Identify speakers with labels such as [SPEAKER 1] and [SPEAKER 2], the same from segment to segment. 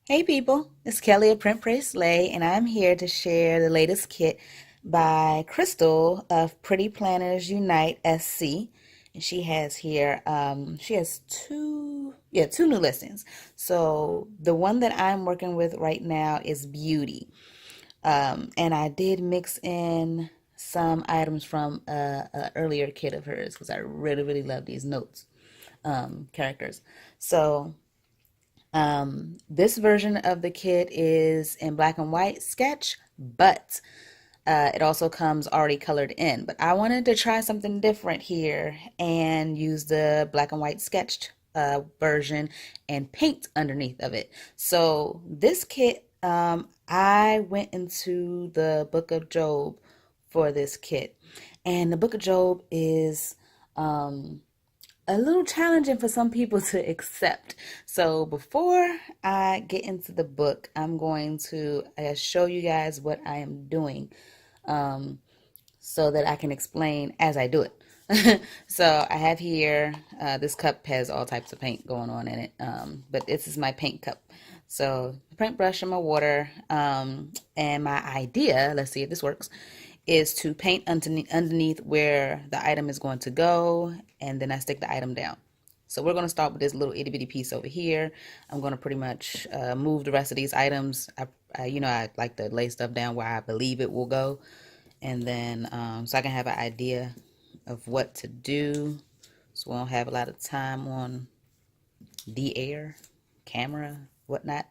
[SPEAKER 1] Hey people, it's Kelly of printprayslay, and I'm here to share the latest kit by Crystal of Pretty Planners Unite SC. And she has here, she has two new listings. So the one that I'm working with right now is Beauty. And I did mix in some items from a earlier kit of hers because I really, really love these notes characters. So this version of the kit is in black and white sketch, but it also comes already colored in. But I wanted to try something different here and use the black and white sketched version and paint underneath of it. So this kit, I went into the Book of Job for this kit. And the Book of Job is a little challenging for some people to accept. So before I get into the book, I'm going to show you guys what I am doing so that I can explain as I do it. So I have here, this cup has all types of paint going on in it, but this is my paint cup. So paintbrush and my water, and my idea, let's see if this works, is to paint underneath where the item is going to go, and then I stick the item down. So we're going to start with this little itty bitty piece over here. I'm going to pretty much move the rest of these items. I like to lay stuff down where I believe it will go, and then so I can have an idea of what to do. So we don't have a lot of time on the air, camera, whatnot.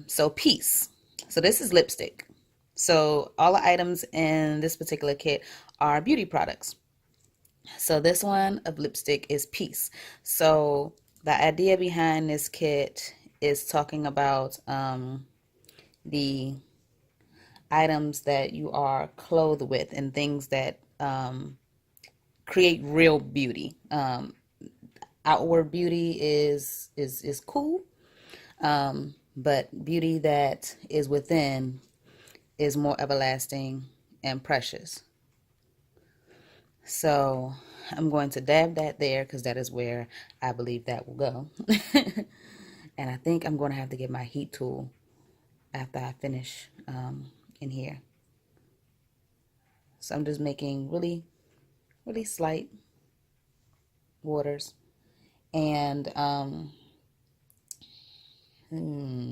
[SPEAKER 1] So peace. So this is lipstick. So all the items in this particular kit are beauty products. So this one of lipstick is peace. So the idea behind this kit is talking about the items that you are clothed with and things that create real beauty. Outward beauty is cool, but beauty that is within is more everlasting and precious. So I'm going to dab that there because that is where I believe that will go. And I think I'm going to have to get my heat tool after I finish in here. So I'm just making really, really slight waters. And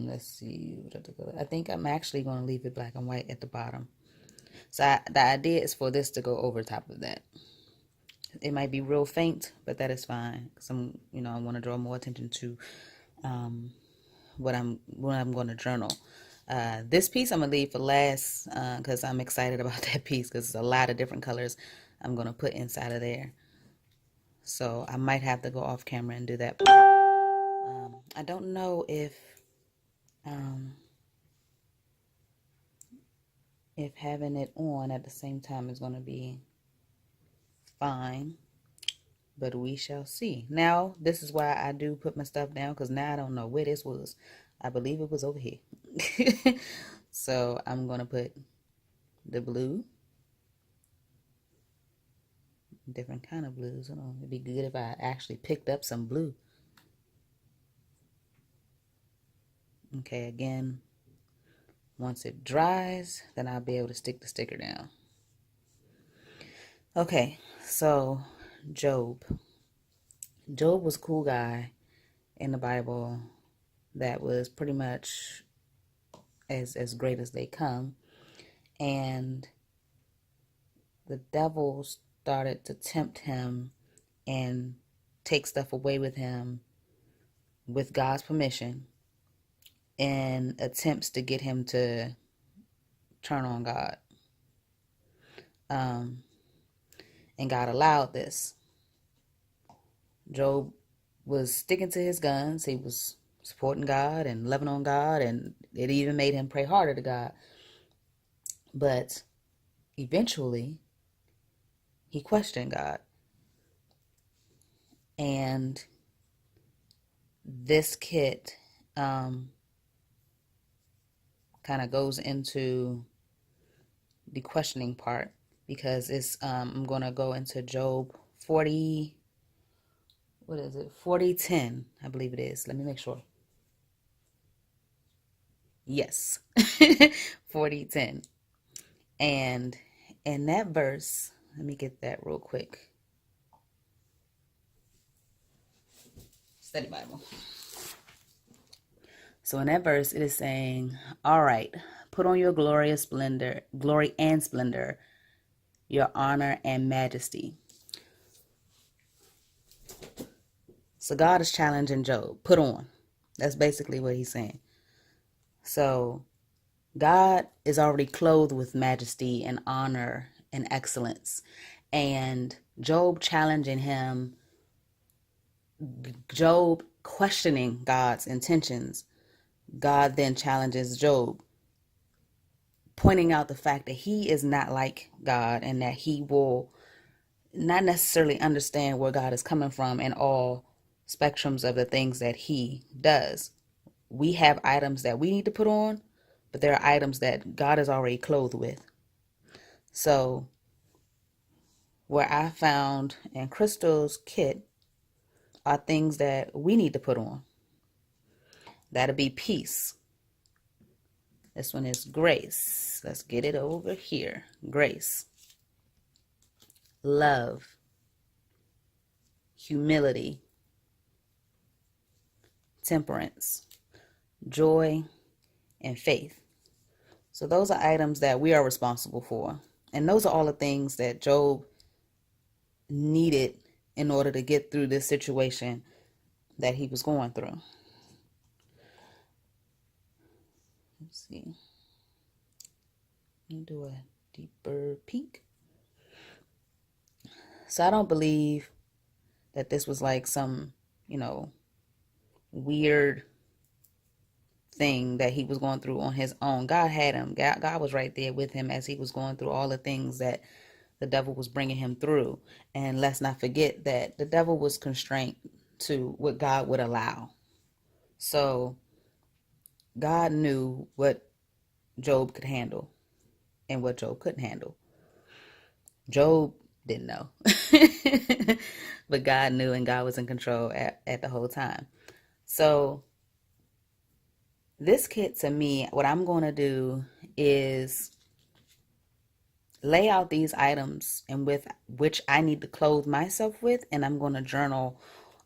[SPEAKER 1] let's see. I think I'm actually going to leave it black and white at the bottom. So the idea is for this to go over top of that. It might be real faint, but that is fine. Cause I want to draw more attention to what I'm going to journal. This piece I'm gonna leave for last because I'm excited about that piece because it's a lot of different colors I'm gonna put inside of there. So I might have to go off camera and do that part. I don't know um, if having it on at the same time is gonna be fine, but we shall see. Now, this is why I do put my stuff down because now I don't know where this was. I believe it was over here. So I'm gonna put the blue, different kind of blues. I don't know, it'd be good if I actually picked up some blue. Okay, again, once it dries, then I'll be able to stick the sticker down. Okay, so Job. Job was a cool guy in the Bible that was pretty much as great as they come. And the devil started to tempt him and take stuff away with him with God's permission in attempts to get him to turn on God. And God allowed this. Job was sticking to his guns. He was supporting God and loving on God, and it even made him pray harder to God. But eventually, he questioned God. And this kit kind of goes into the questioning part because it's I'm going to go into Job 40, what is it? 40:10, I believe it is. Let me make sure. Yes. 40:10. And in that verse, let me get that real quick. Study Bible. So in that verse, it is saying, all right, put on your glorious splendor, glory and splendor, your honor and majesty. So God is challenging Job. Put on. That's basically what he's saying. So God is already clothed with majesty and honor and excellence. And Job challenging him, Job questioning God's intentions. God then challenges Job, pointing out the fact that he is not like God and that he will not necessarily understand where God is coming from in all spectrums of the things that he does. We have items that we need to put on, but there are items that God is already clothed with. So, where I found in Crystal's kit are things that we need to put on. That'll be peace. This one is grace. Let's get it over here. Grace. Love. Humility. Temperance. Joy. And faith. So those are items that we are responsible for. And those are all the things that Job needed in order to get through this situation that he was going through. Let's see. Let me do a deeper peek. So I don't believe that this was like some, weird thing that he was going through on his own. God had him. God was right there with him as he was going through all the things that the devil was bringing him through. And let's not forget that the devil was constrained to what God would allow. So God knew what Job could handle and what Job couldn't handle. Job didn't know. But God knew, and God was in control at the whole time. So this kit, to me, what I'm going to do is lay out these items and with which I need to clothe myself with, and I'm going to journal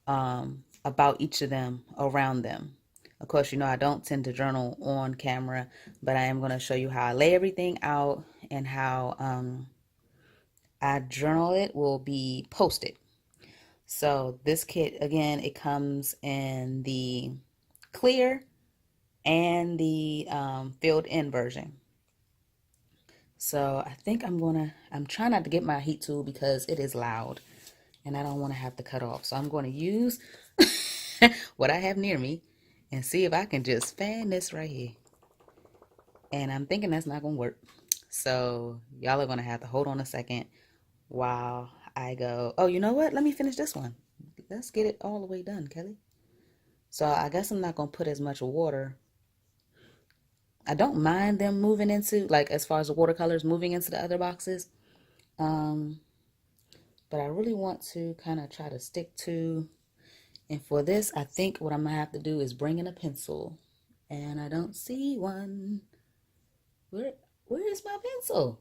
[SPEAKER 1] about each of them, around them. Of course, I don't tend to journal on camera, but I am going to show you how I lay everything out and how I journal it will be posted. So this kit, again, it comes in the clear and the filled in version. So I think I'm trying not to get my heat tool because it is loud and I don't want to have to cut off. So I'm going to use what I have near me and see if I can just fan this right here. And I'm thinking that's not going to work. So y'all are going to have to hold on a second while I go, oh, you know what? Let me finish this one. Let's get it all the way done, Kelly. So I guess I'm not going to put as much water. I don't mind them moving into, like, as far as the watercolors moving into the other boxes. But I really want to kind of try to stick to, and for this, I think what I'm going to have to do is bring in a pencil. And I don't see one. Where is my pencil?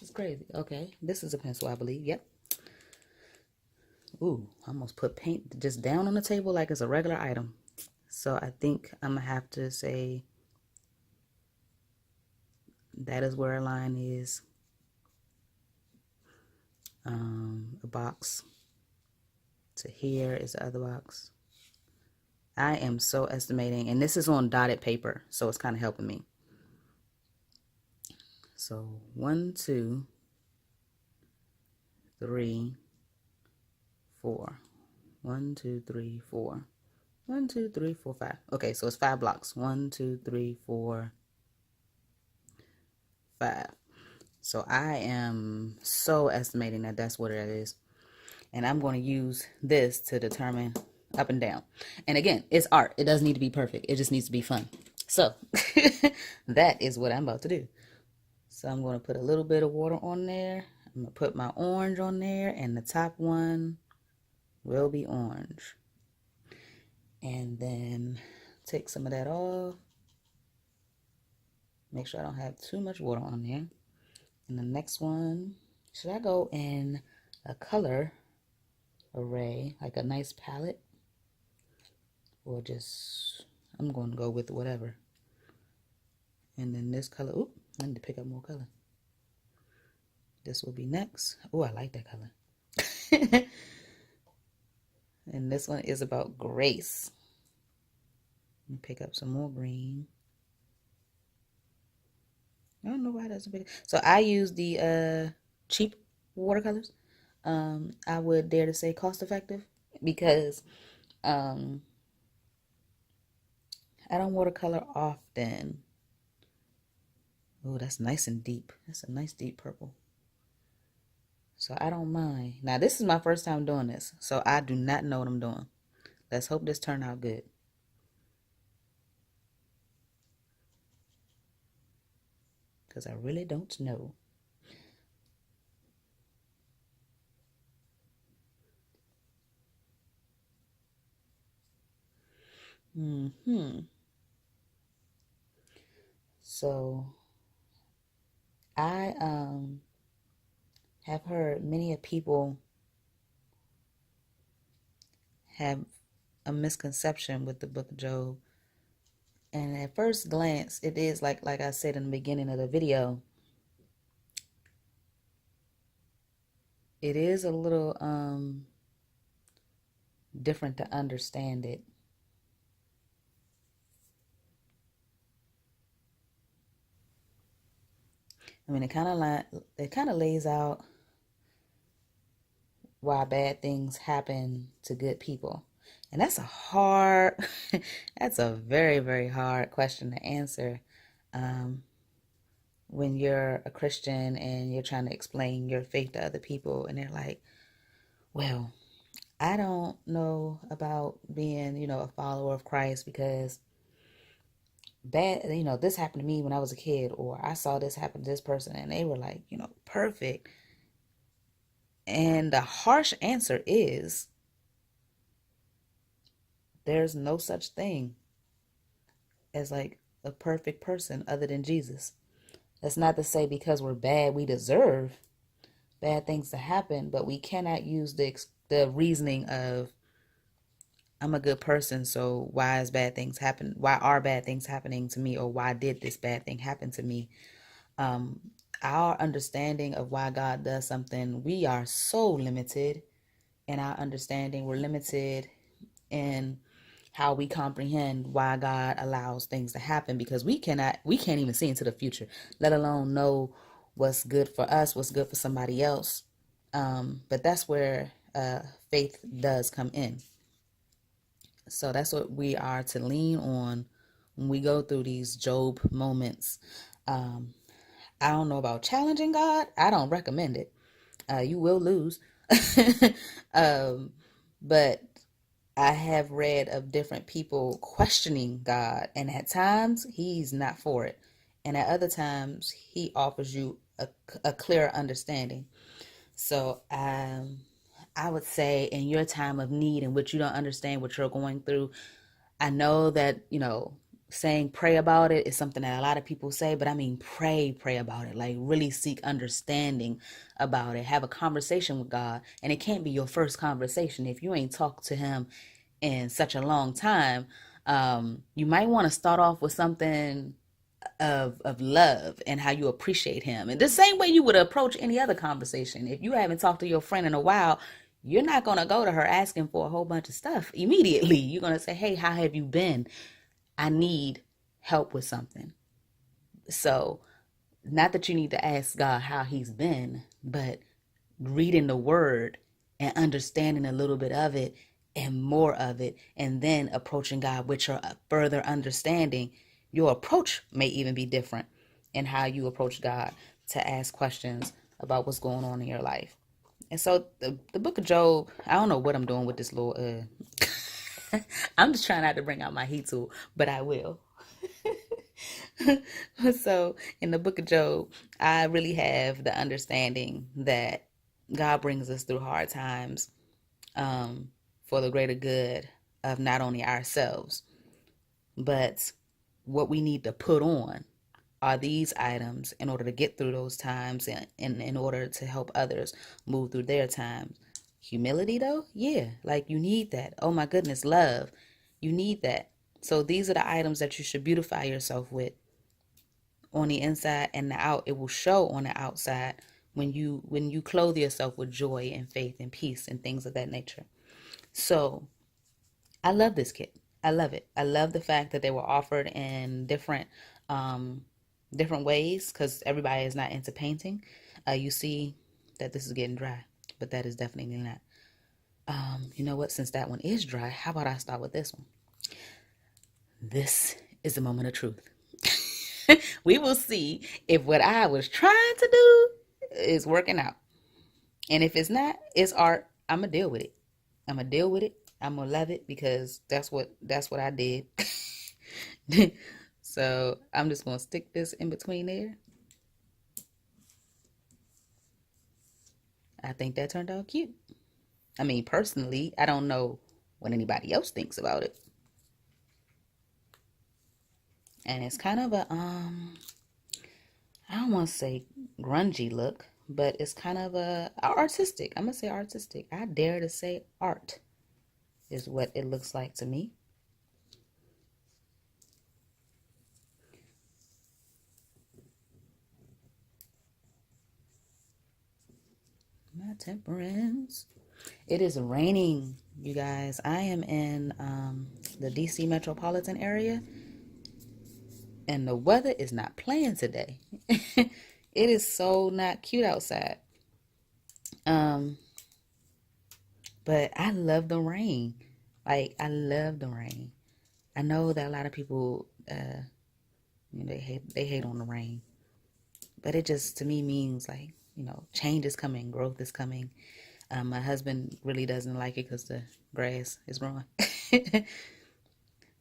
[SPEAKER 1] It's crazy. Okay, this is a pencil, I believe. Yep. Ooh, I almost put paint just down on the table like it's a regular item. So I think I'm going to have to say that is where a line is. A box to here is the other box. I am so estimating, and this is on dotted paper, so it's kind of helping me. So 1, 2, 3, 4. 1, 2, 3, 4. 1, 2, 3, 4, 5. Okay, so it's 5 blocks. 1, 2, 3, 4, 5. So I am so estimating that that's what it is. And I'm going to use this to determine up and down. And again, it's art. It doesn't need to be perfect. It just needs to be fun. So that is what I'm about to do. So I'm going to put a little bit of water on there. I'm going to put my orange on there, and the top one will be orange. And then take some of that off. Make sure I don't have too much water on there. And the next one, should I go in a color array, like a nice palette? Or just, I'm going to go with whatever. And then this color, oop, I need to pick up more color. This will be next. Oh, I like that color. And this one is about grace. Let me pick up some more green. I don't know why that's a big. So I use the cheap watercolors. I would dare to say cost effective because um, I don't watercolor often. Oh, that's nice and deep. That's a nice deep purple. So I don't mind. Now this is my first time doing this, so I do not know what I'm doing. Let's hope this turned out good. Because I really don't know. So I have heard many of people have a misconception with the book of Job. And at first glance, it is like I said in the beginning of the video, it is a little different to understand it. I mean, it kind of lays out why bad things happen to good people. And that's a hard, that's a very, very hard question to answer when you're a Christian and you're trying to explain your faith to other people. And they're like, well, I don't know about being, a follower of Christ because this happened to me when I was a kid, or I saw this happen to this person and they were like, perfect. And the harsh answer is there's no such thing as like a perfect person other than Jesus. That's not to say because we're bad, we deserve bad things to happen, but we cannot use the reasoning of I'm a good person, so why is bad things happen? Why are bad things happening to me, or why did this bad thing happen to me? Um, our understanding of why God does something, we are so limited in our understanding. We're limited in how we comprehend why God allows things to happen because we can't even see into the future, let alone know what's good for us, what's good for somebody else. But that's where faith does come in. So that's what we are to lean on when we go through these Job moments. Um, I don't know about challenging God. I don't recommend it. You will lose. um, but I have read of different people questioning God, and at times He's not for it, and at other times He offers you a clearer understanding. So I would say in your time of need in which you don't understand what you're going through, I know that, saying pray about it is something that a lot of people say, but I mean, pray about it. Like really seek understanding about it. Have a conversation with God. And it can't be your first conversation. If you ain't talked to Him in such a long time, you might want to start off with something of love and how you appreciate him. And the same way you would approach any other conversation. If you haven't talked to your friend in a while, you're not going to go to her asking for a whole bunch of stuff immediately. You're going to say, hey, how have you been? I need help with something. So, not that you need to ask God how he's been, but reading the word and understanding a little bit of it and more of it, and then approaching God with your further understanding, your approach may even be different in how you approach God to ask questions about what's going on in your life. And so the book of Job, I don't know what I'm doing with this little I'm just trying not to bring out my heat tool, but I will. So in the book of Job, I really have the understanding that God brings us through hard times for the greater good of not only ourselves, but what we need to put on are these items in order to get through those times and in order to help others move through their times. Humility, though, yeah, like you need that. Oh my goodness, love, you need that. So these are the items that you should beautify yourself with on the inside and the out. It will show on the outside when you clothe yourself with joy and faith and peace and things of that nature. So I love this kit. I love it. I love the fact that they were offered in um, different ways because everybody is not into painting. You see that this is getting dry, but that is definitely not. You know what? Since that one is dry, how about I start with this one? This is the moment of truth. We will see if what I was trying to do is working out. And if it's not, it's art. I'm gonna deal with it. I'm gonna deal with it. I'm gonna love it because that's what I did. So I'm just gonna stick this in between there. I think that turned out cute. I mean, personally, I don't know what anybody else thinks about it. And it's kind of I don't want to say grungy look, but it's kind of a artistic. I'm gonna say artistic. I dare to say art is what it looks like to me. My temperance. It is raining, you guys. I am in the DC metropolitan area, and the weather is not playing today. It is so not cute outside. Um, but I love the rain. Like I love the rain. I know that a lot of people, they hate on the rain, but it just to me means like change is coming, growth is coming. My husband really doesn't like it because the grass is growing,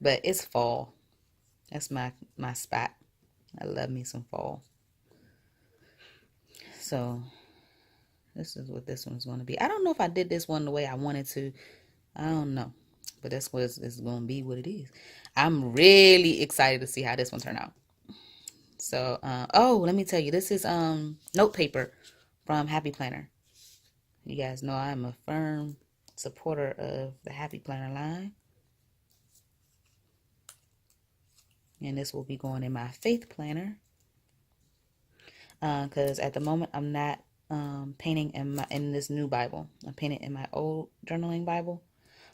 [SPEAKER 1] but it's fall. That's my spot. I love me some fall. So this is what this one's going to be. I don't know if I did this one the way I wanted to. I don't know, but that's what it's going to be. What it is. I'm really excited to see how this one turned out. So, oh, let me tell you, this is note paper from Happy Planner. You guys know I'm a firm supporter of the Happy Planner line. And this will be going in my faith planner. Because at the moment I'm not painting in this new Bible. I'm painting in my old journaling Bible,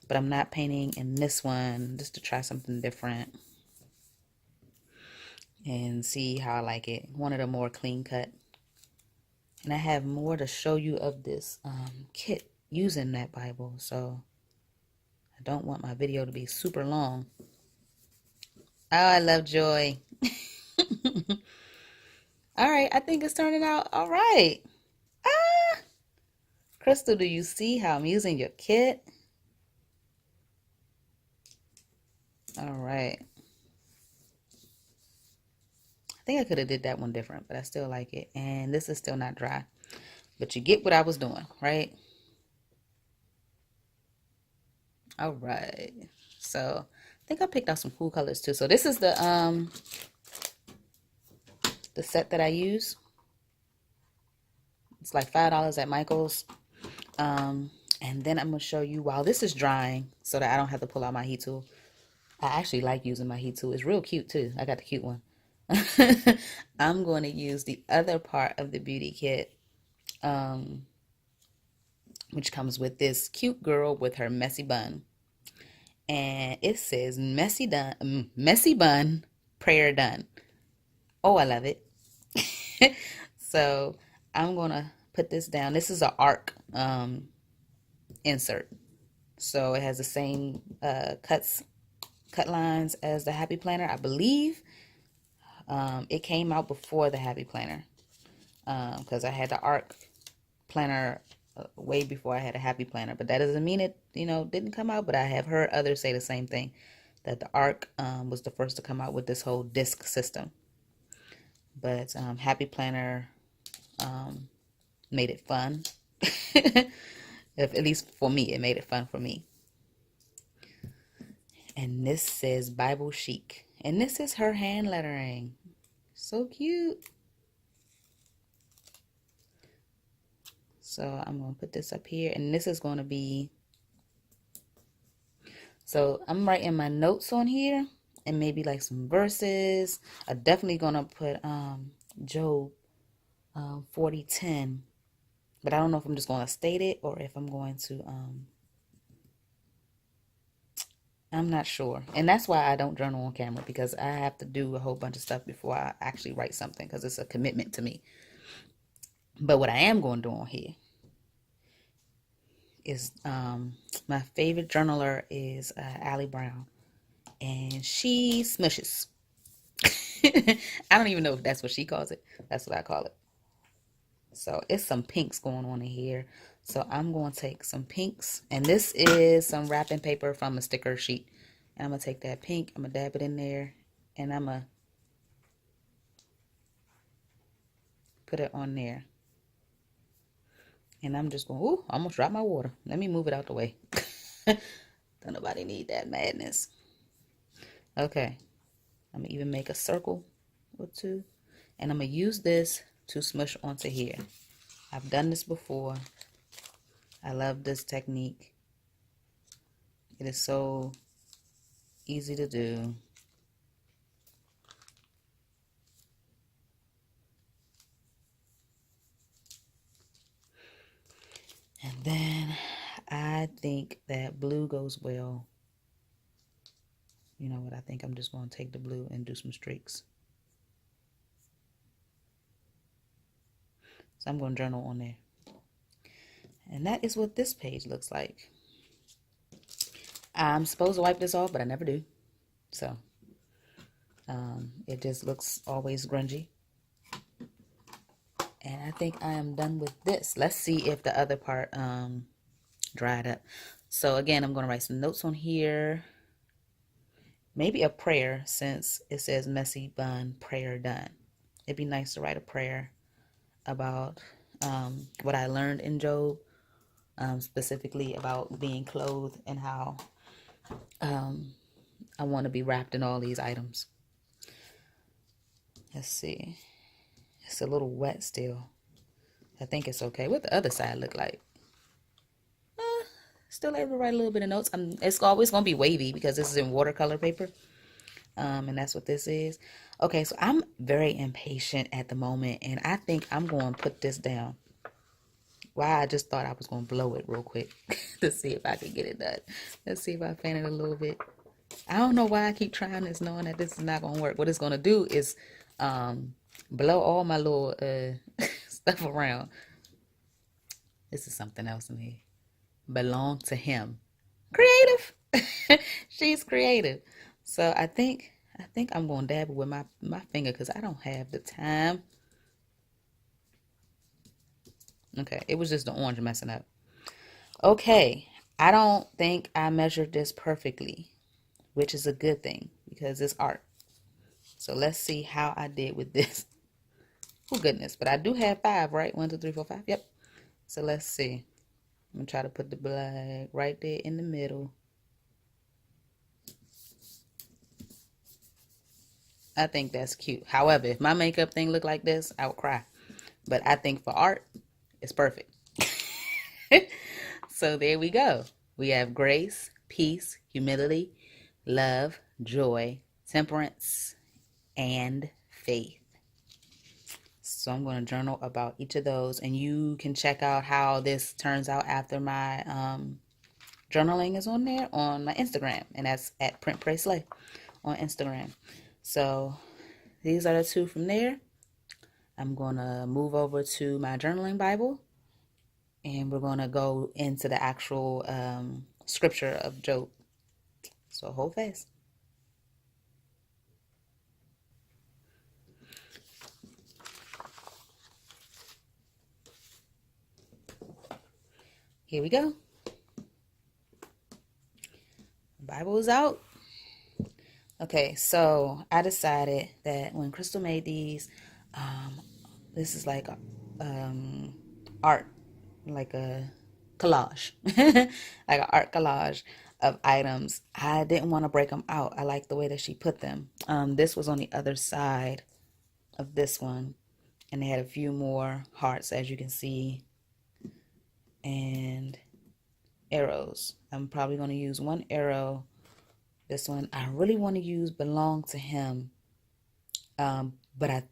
[SPEAKER 1] but I'm not painting in this one just to try something different and see how I like it. Wanted a more clean cut. And I have more to show you of this kit using that Bible, so I don't want my video to be super long. Oh, I love joy. All right, I think it's turning out all right. Ah, Crystal, do you see how I'm using your kit? All right. I think I could have did that one different, but I still like it. And this is still not dry. But you get what I was doing, right? All right. So I think I picked out some cool colors too. So this is the set that I use. It's like $5 at Michael's. And then I'm gonna show you while this is drying so that I don't have to pull out my heat tool. I actually like using my heat tool. It's real cute too. I got the cute one. I'm going to use the other part of the beauty kit, which comes with this cute girl with her messy bun. And it says messy bun, prayer done. Oh, I love it. So I'm gonna put this down. This is an arc insert, so it has the same cut lines as the Happy Planner. I believe it came out before the Happy Planner because I had the arc planner way before I had a Happy Planner, but that doesn't mean it didn't come out. But I have heard others say the same thing, that the arc was the first to come out with this whole disc system. But Happy Planner made it fun. If, at least for me, it made it fun for me. And this says Bible Chic. And this is her hand lettering. So cute. So I'm going to put this up here, and this is going to be, so I'm writing my notes on here and maybe like some verses. I'm definitely going to put Job 40:10, but I don't know if I'm just going to state it or if I'm going to I'm not sure. And that's why I don't journal on camera, because I have to do a whole bunch of stuff before I actually write something, because it's a commitment to me. But what I am going to do on here is my favorite journaler is Allie Brown, and she smushes. I don't even know if that's what she calls it. That's what I call it. So it's some pinks going on in here. So I'm going to take some pinks, and this is some wrapping paper from a sticker sheet. And I'm going to take that pink, I'm going to dab it in there, and I'm going to put it on there. And I'm just going, ooh, I almost dropped my water. Let me move it out the way. Don't nobody need that madness. Okay. I'm going to even make a circle or two. And I'm going to use this to smush onto here. I've done this before. I love this technique. It is so easy to do. And then I think that blue goes well. You know what? I think I'm just going to take the blue and do some streaks. So I'm going to journal on there. And that is what this page looks like. I'm supposed to wipe this off, but I never do. So it just looks always grungy. And I think I am done with this. Let's see if the other part dried up. So again, I'm going to write some notes on here. Maybe a prayer, since it says messy bun, prayer done. It'd be nice to write a prayer about what I learned in Job, specifically about being clothed and how I want to be wrapped in all these items. Let's see. It's a little wet still. I think it's okay. What the other side look like? Still able to write a little bit of notes. It's always going to be wavy because this is in watercolor paper. And that's what this is. Okay, so I'm very impatient at the moment, and I think I'm going to put this down. Wow, I just thought I was going to blow it real quick to see if I could get it done. Let's see if I fan it a little bit. I don't know why I keep trying this, knowing that this is not going to work. What it's going to do is blow all my little stuff around. This is something else in here. Belong to him. Creative. She's creative. So I think I'm going to dab it with my finger because I don't have the time. Okay, it was just the orange messing up. Okay, I don't think I measured this perfectly, which is a good thing because it's art. So let's see how I did with this. Oh goodness, but I do have 5, right? 1, 2, 3, 4, 5. Yep. So let's see. I'm gonna try to put the black right there in the middle. I think that's cute. However, if my makeup thing looked like this, I would cry. But I think for art, it's perfect. So there we go. We have grace, peace, humility, love, joy, temperance, and faith. So I'm going to journal about each of those, and you can check out how this turns out after my journaling is on there on my Instagram, and that's at printprayslay on Instagram. So these are the 2 from there. I'm going to move over to my journaling Bible, and we're going to go into the actual scripture of Job. So hold fast. Here we go. Bible is out. Okay, so I decided that when Crystal made these, this is like art, like a collage, like an art collage of items. I didn't want to break them out. I like the way that she put them. This was on the other side of this one, and they had a few more hearts, as you can see, and arrows. I'm probably going to use one arrow. This one I really want to use belong to him, but I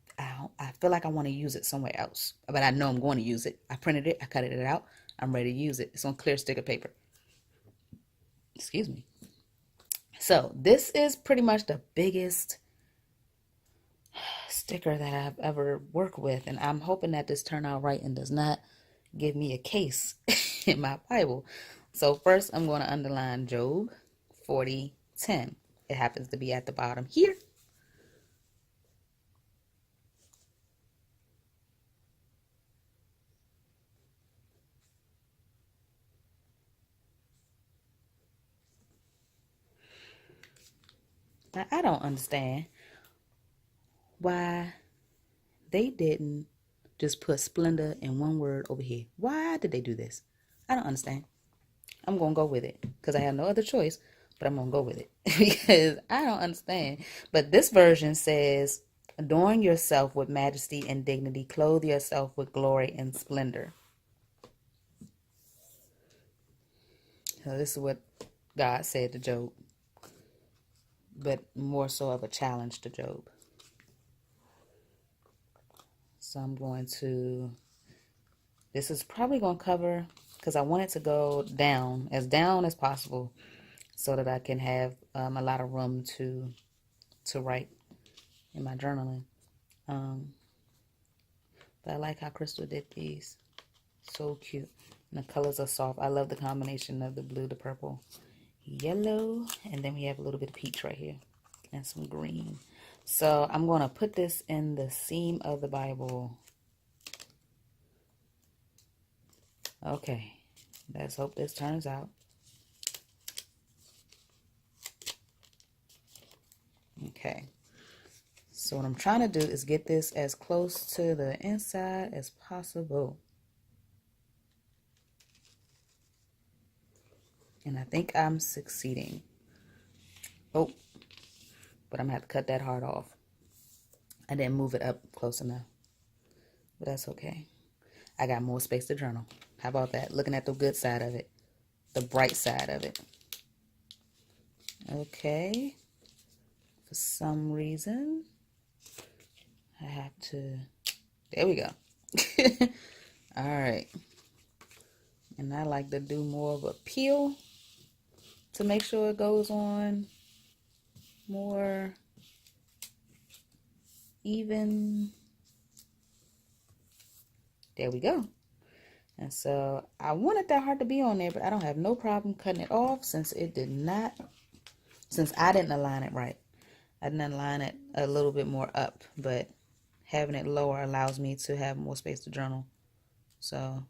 [SPEAKER 1] feel like I want to use it somewhere else, but I know I'm going to use it. I printed it, I cut it out, I'm ready to use it. It's on clear sticker paper. Excuse me. So this is pretty much the biggest sticker that I've ever worked with, and I'm hoping that this turned out right and does not give me a case in my Bible. So first I'm going to underline Job 40:10. It happens to be at the bottom here. Now, I don't understand why they didn't just put splendor in one word over here. Why did they do this? I don't understand. I'm going to go with it because I have no other choice, but I'm going to go with it because I don't understand. But this version says, adorn yourself with majesty and dignity, clothe yourself with glory and splendor. So this is what God said to Job, but more so of a challenge to Job. So I'm going to, this is probably going to cover, because I want it to go down as possible so that I can have a lot of room to write in my journaling. But I like how Crystal did these. So cute. And the colors are soft. I love the combination of the blue, the purple, yellow, and then we have a little bit of peach right here and some green. So I'm going to put this in the seam of the Bible. Okay, let's hope this turns out. Okay, so what I'm trying to do is get this as close to the inside as possible. And I think I'm succeeding. Oh, but I'm going to have to cut that heart off. I didn't move it up close enough, but that's okay. I got more space to journal. How about that? Looking at the good side of it, the bright side of it. Okay. For some reason, I have to, there we go. All right. And I like to do more of a peel to make sure it goes on more even. There we go. And so I wanted that heart to be on there, but I don't have no problem cutting it off since it did not, since I didn't align it right. I didn't align it a little bit more up, but having it lower allows me to have more space to journal. So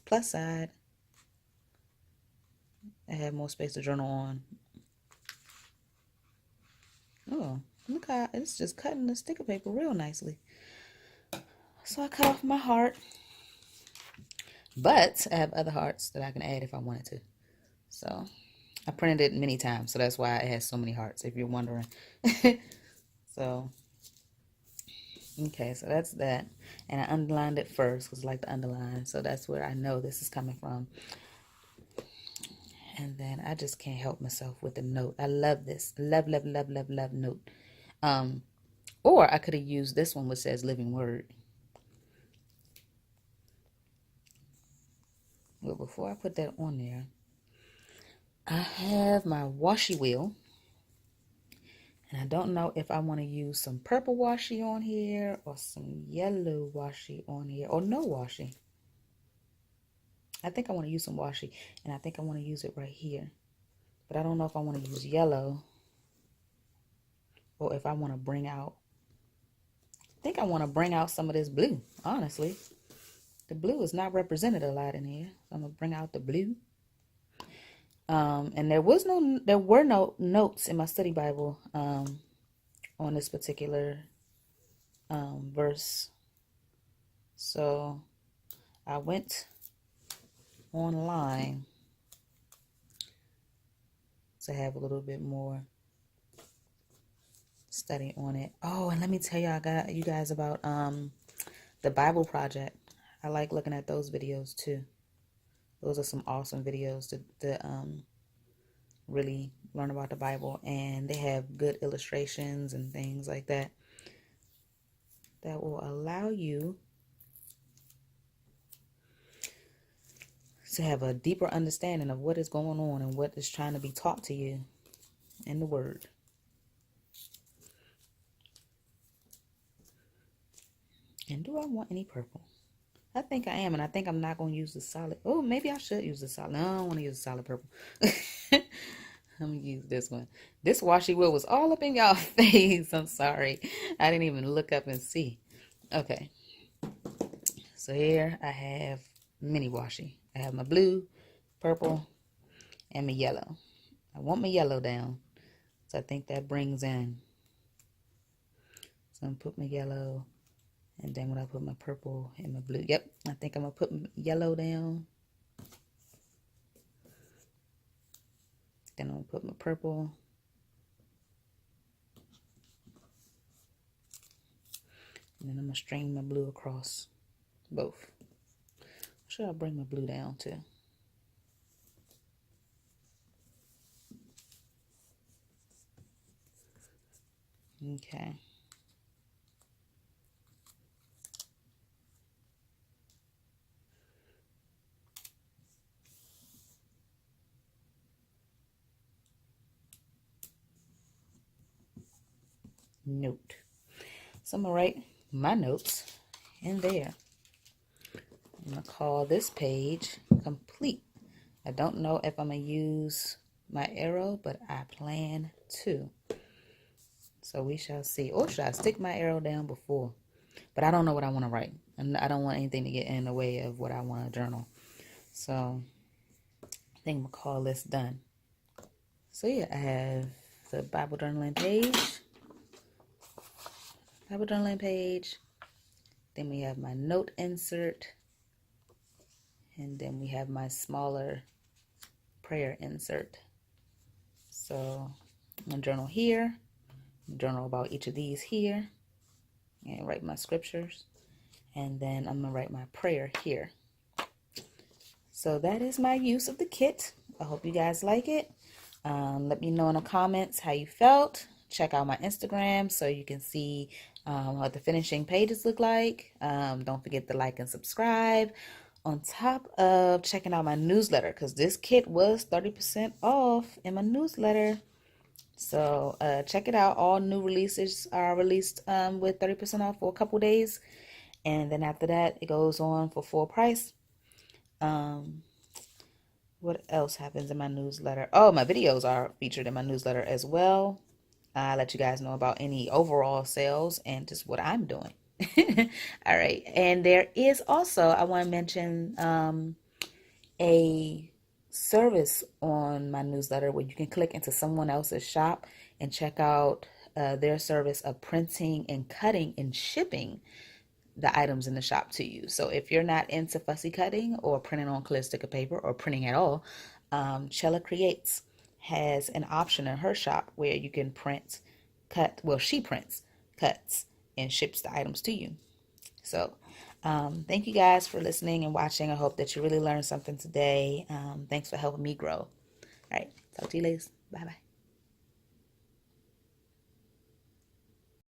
[SPEAKER 1] plus side, I have more space to journal on. Oh, look how it's just cutting the sticker paper real nicely. So I cut off my heart, but I have other hearts that I can add if I wanted to. So I printed it many times, so that's why it has so many hearts, if you're wondering. So, okay, so that's that. And I underlined it first because I like to underline. So that's where I know this is coming from. And then I just can't help myself with the note. I love this. Love, love, love, love, love note. Or I could have used this one which says living word. Well, before I put that on there, I have my washi wheel. And I don't know if I want to use some purple washi on here or some yellow washi on here or no washi. I think I want to use some washi, and I think I want to use it right here. But I don't know if I want to use yellow or if I want to bring out, I think I want to bring out some of this blue, honestly. The blue is not represented a lot in here. So I'm going to bring out the blue. And there were no notes in my study Bible on this particular verse. So I went online to have a little bit more study on it. Oh, and let me tell you guys about the Bible Project. I like looking at those videos too. Those are some awesome videos to really learn about the Bible, and they have good illustrations and things like that that will allow you to have a deeper understanding of what is going on and what is trying to be taught to you in the Word. And do I want any purple? I think I am, and I think I'm not going to use the solid. Oh, maybe I should use the solid. No, I don't want to use the solid purple. I'm going to use this one. This washi wheel was all up in y'all face. I'm sorry. I didn't even look up and see. Okay. So here I have mini washi. I have my blue, purple, and my yellow. I want my yellow down. So I think that brings in. So I'm going to put my yellow. And then when I put my purple and my blue. Yep. I think I'm going to put my yellow down. Then I'm going to put my purple. And then I'm going to string my blue across both. Should I bring my blue down too? Okay. Note. So I'm going to write my notes in there. I'm going to call this page complete. I don't know if I'm going to use my arrow, but I plan to. So we shall see. Or should I stick my arrow down before? But I don't know what I want to write. And I don't want anything to get in the way of what I want to journal. So I think I'm going to call this done. So yeah, I have the Bible journaling page. Bible journaling page. Then we have my note insert. And then we have my smaller prayer insert. So I'm going to journal here. Journal about each of these here. And write my scriptures. And then I'm going to write my prayer here. So that is my use of the kit. I hope you guys like it. Let me know in the comments how you felt. Check out my Instagram so you can see what the finishing pages look like. Don't forget to like and subscribe. On top of checking out my newsletter, because this kit was 30% off in my newsletter. So check it out. All new releases are released with 30% off for a couple days. And then after that, it goes on for full price. What else happens in my newsletter? Oh, my videos are featured in my newsletter as well. I let you guys know about any overall sales and just what I'm doing. All right. And there is also, I want to mention a service on my newsletter where you can click into someone else's shop and check out their service of printing and cutting and shipping the items in the shop to you. So if you're not into fussy cutting or printing on clear sticker paper or printing at all, Chella Creates has an option in her shop where you can print, cut, well, she prints, cuts, and ships the items to you. So thank you guys for listening and watching. I hope that you really learned something today. Thanks for helping me grow. All right, talk to you later. Bye-bye.